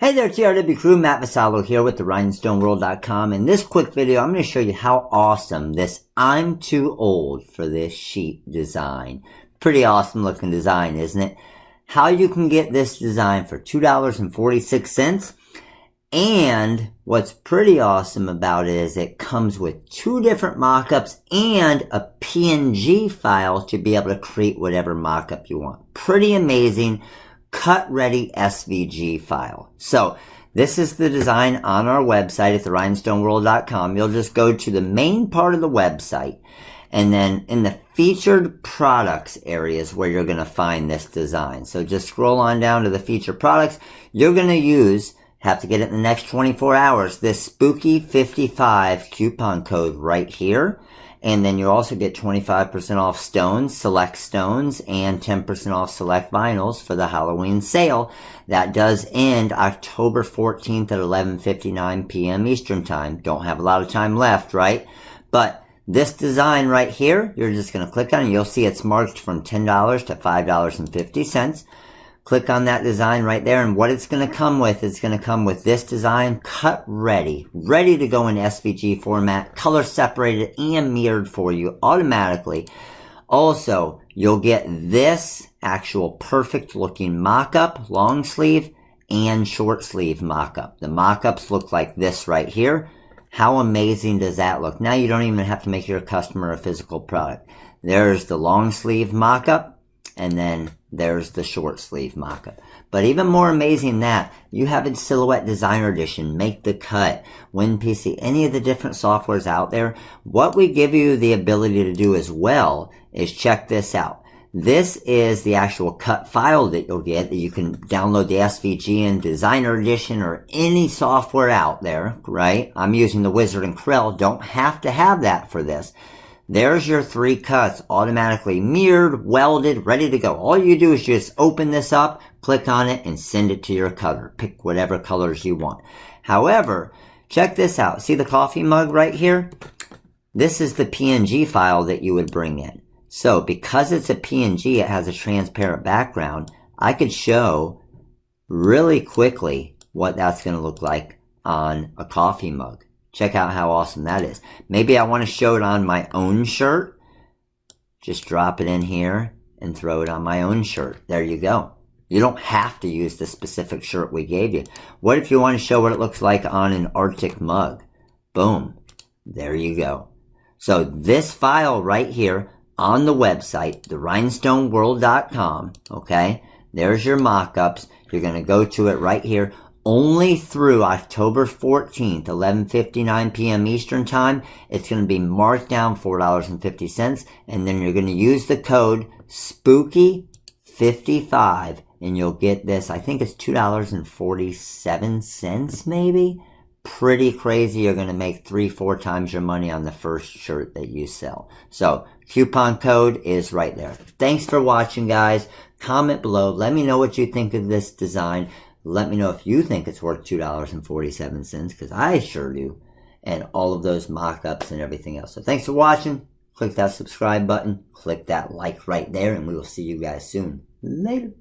Hey there, TRW crew, Matt Vassallo here with the rhinestoneworld.com. In this quick video, I'm going to show you how awesome this I'm Too Old for This sheet design. Pretty awesome looking design, isn't it? How you can get this design for $2.46. And what's pretty awesome about it is it comes with two different mockups and a PNG file to be able to create whatever mockup you want. Pretty amazing. Cut ready SVG file. So this is the design on our website at therhinestoneworld.com. You'll just go to the main part of the website, and then in the featured products areas where you're going to find this design. So just scroll on down to the featured products. You're going to have to get it in the next 24 hours, this Spooky55 coupon code right here. And then you'll also get 25% off stones, select stones, and 10% off select vinyls for the Halloween sale. That does end October 14th at 11:59 p.m. Eastern Time. Don't have a lot of time left, right? But this design right here, you're just going to click on it. You'll see it's marked from $10 to $5.50. Click on that design right there, and what it's going to come with, it's going to come with this design cut ready to go in SVG format, color separated and mirrored for you automatically. Also, you'll get this actual perfect looking mock-up, long sleeve and short sleeve mock-up. The mock-ups look like this right here. How amazing does that look? Now you don't even have to make your customer a physical product. There's the long sleeve mock-up. And then there's the short sleeve mock-up. But even more amazing than that, you have a Silhouette Designer Edition, Make the Cut, WinPC, any of the different softwares out there. What we give you the ability to do as well is check this out. This is the actual cut file that you'll get, that you can download the SVG in Designer Edition or any software out there, right? I'm using the Wizard and Corel. Don't have to have that for this. There's your three cuts, automatically mirrored, welded, ready to go. All you do is just open this up, click on it, and send it to your cutter. Pick whatever colors you want. However, check this out. See the coffee mug right here? This is the PNG file that you would bring in. So because it's a PNG, it has a transparent background, I could show really quickly what that's going to look like on a coffee mug. Check out how awesome that is. Maybe I want to show it on my own shirt. Just drop it in here and throw it on my own shirt. There you go. You don't have to use the specific shirt we gave you. What if you want to show what it looks like on an Arctic mug? Boom. There you go. So this file right here on the website, therhinestoneworld.com, okay? There's your mock-ups. You're going to go to it right here. Only through October 14th, 11:59 p.m. Eastern Time, it's going to be marked down $4.50, and then you're going to use the code SPOOKY55, and you'll get this, I think it's $2.47 maybe? Pretty crazy. You're going to make 3-4 times your money on the first shirt that you sell. So, coupon code is right there. Thanks for watching, guys. Comment below. Let me know what you think of this design. Let me know if you think it's worth $2.47, because I sure do. And all of those mock-ups and everything else. So thanks for watching. Click that subscribe button. Click that like right there. And we will see you guys soon. Later.